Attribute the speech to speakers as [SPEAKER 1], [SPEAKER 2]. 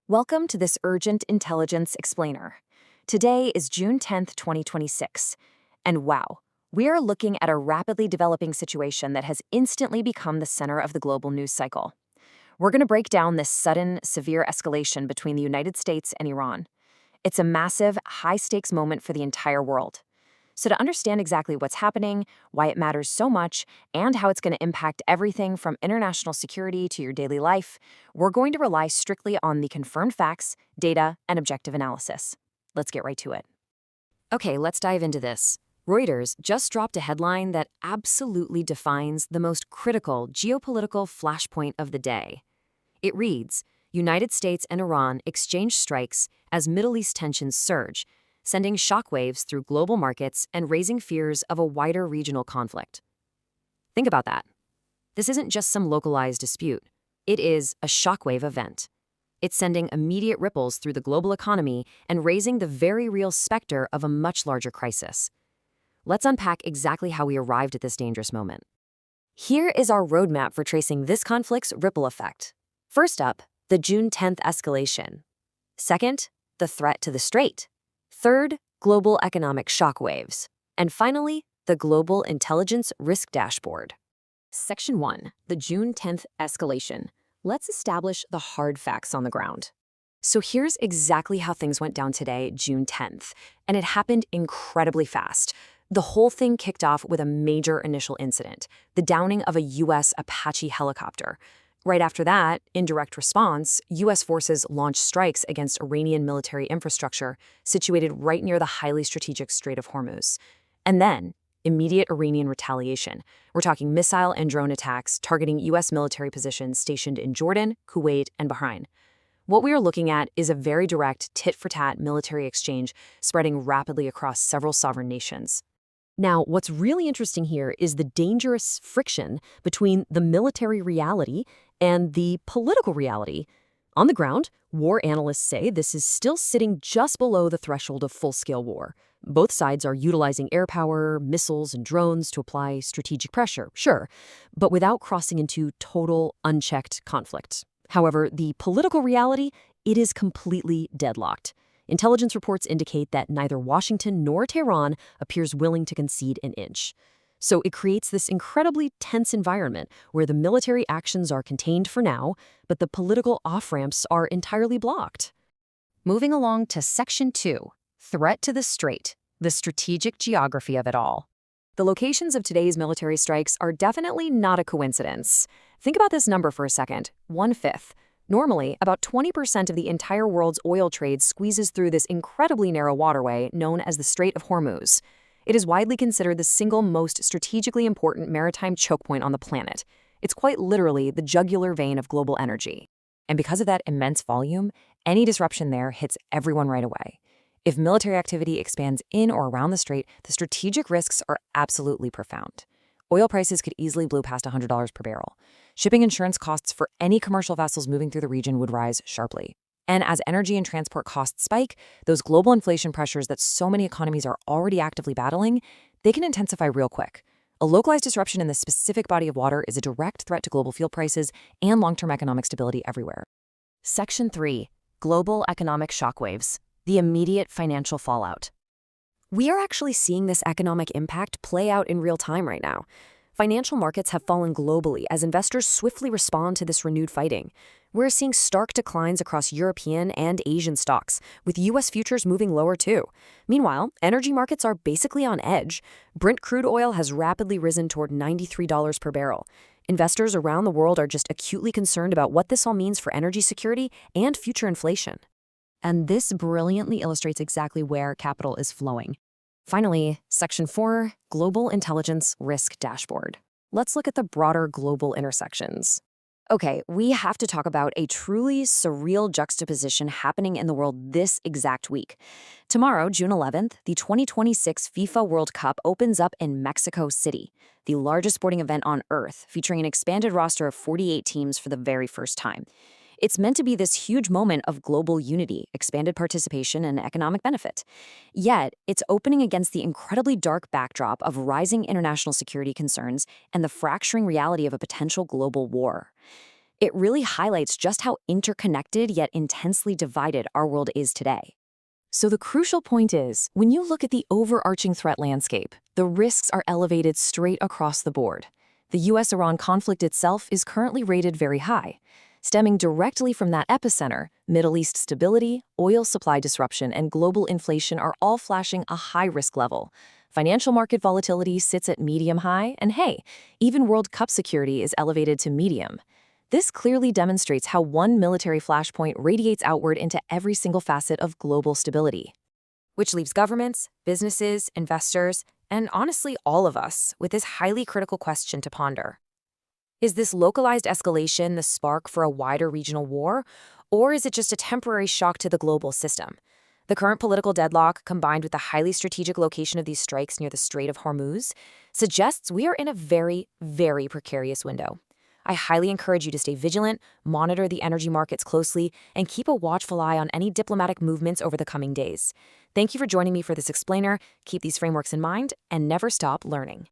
[SPEAKER 1] Welcome to this Urgent Intelligence Explainer. Today is June 10th, 2026, and wow, we are looking at a rapidly developing situation that has instantly become the center of the global news cycle. We're going to break down this sudden, severe escalation between the United States and Iran. It's a massive, high-stakes moment for the entire world. So to understand exactly what's happening, why it matters so much, and how it's going to impact everything from international security to your daily life, we're going to rely strictly on the confirmed facts, data, and objective analysis. Let's get right to it. Okay, let's dive into this. Reuters just dropped a headline that absolutely defines the most critical geopolitical flashpoint of the day. It reads, United States and Iran exchange strikes as Middle East tensions surge, sending shockwaves through global markets and raising fears of a wider regional conflict. Think about that. This isn't just some localized dispute. It is a shockwave event. It's sending immediate ripples through the global economy and raising the very real specter of a much larger crisis. Let's unpack exactly how we arrived at this dangerous moment. Here is our roadmap for tracing this conflict's ripple effect. First up, the June 10th escalation. Second, the threat to the Strait. Third, global economic shockwaves. And finally, the Global Intelligence Risk Dashboard. Section 1, the June 10th escalation. Let's establish the hard facts on the ground. So here's exactly how things went down today, June 10th, and it happened incredibly fast. The whole thing kicked off with a major initial incident, the downing of a U.S. Apache helicopter. Right after that, in direct response, U.S. forces launched strikes against Iranian military infrastructure situated right near the highly strategic Strait of Hormuz. And then, immediate Iranian retaliation. We're talking missile and drone attacks targeting U.S. military positions stationed in Jordan, Kuwait, and Bahrain. What we are looking at is a very direct tit-for-tat military exchange spreading rapidly across several sovereign nations. Now, what's really interesting here is the dangerous friction between the military reality and the political reality. On the ground, war analysts say this is still sitting just below the threshold of full-scale war. Both sides are utilizing air power, missiles, and drones to apply strategic pressure, sure, but without crossing into total, unchecked conflict. However, the political reality, it is completely deadlocked. Intelligence reports indicate that neither Washington nor Tehran appears willing to concede an inch. So it creates this incredibly tense environment where the military actions are contained for now, but the political off-ramps are entirely blocked. Moving along to Section 2, Threat to the Strait, the strategic geography of it all. The locations of today's military strikes are definitely not a coincidence. Think about this number for a second, 1/5. Normally, about 20% of the entire world's oil trade squeezes through this incredibly narrow waterway known as the Strait of Hormuz. It is widely considered the single most strategically important maritime choke point on the planet. It's quite literally the jugular vein of global energy. And because of that immense volume, any disruption there hits everyone right away. If military activity expands in or around the strait, the strategic risks are absolutely profound. Oil prices could easily blow past $100 per barrel. Shipping insurance costs for any commercial vessels moving through the region would rise sharply. And as energy and transport costs spike, those global inflation pressures that so many economies are already actively battling, they can intensify real quick. A localized disruption in this specific body of water is a direct threat to global fuel prices and long-term economic stability everywhere. Section 3, Global Economic Shockwaves, the immediate financial fallout. We are actually seeing this economic impact play out in real time right now. Financial markets have fallen globally as investors swiftly respond to this renewed fighting. We're seeing stark declines across European and Asian stocks, with U.S. futures moving lower too. Meanwhile, energy markets are basically on edge. Brent crude oil has rapidly risen toward $93 per barrel. Investors around the world are just acutely concerned about what this all means for energy security and future inflation. And this brilliantly illustrates exactly where capital is flowing. Finally, Section 4, Global Intelligence Risk Dashboard. Let's look at the broader global intersections. Okay, we have to talk about a truly surreal juxtaposition happening in the world this exact week. Tomorrow, June 11th, the 2026 FIFA World Cup opens up in Mexico City, the largest sporting event on Earth, featuring an expanded roster of 48 teams for the very first time. It's meant to be this huge moment of global unity, expanded participation, and economic benefit. Yet, it's opening against the incredibly dark backdrop of rising international security concerns and the fracturing reality of a potential global war. It really highlights just how interconnected yet intensely divided our world is today. So the crucial point is, when you look at the overarching threat landscape, the risks are elevated straight across the board. The US-Iran conflict itself is currently rated very high. Stemming directly from that epicenter, Middle East stability, oil supply disruption, and global inflation are all flashing a high-risk level. Financial market volatility sits at medium-high, and hey, even World Cup security is elevated to medium. This clearly demonstrates how one military flashpoint radiates outward into every single facet of global stability. Which leaves governments, businesses, investors, and honestly all of us with this highly critical question to ponder. Is this localized escalation the spark for a wider regional war, or is it just a temporary shock to the global system? The current political deadlock, combined with the highly strategic location of these strikes near the Strait of Hormuz, suggests we are in a very, very precarious window. I highly encourage you to stay vigilant, monitor the energy markets closely, and keep a watchful eye on any diplomatic movements over the coming days. Thank you for joining me for this explainer. Keep these frameworks in mind and never stop learning.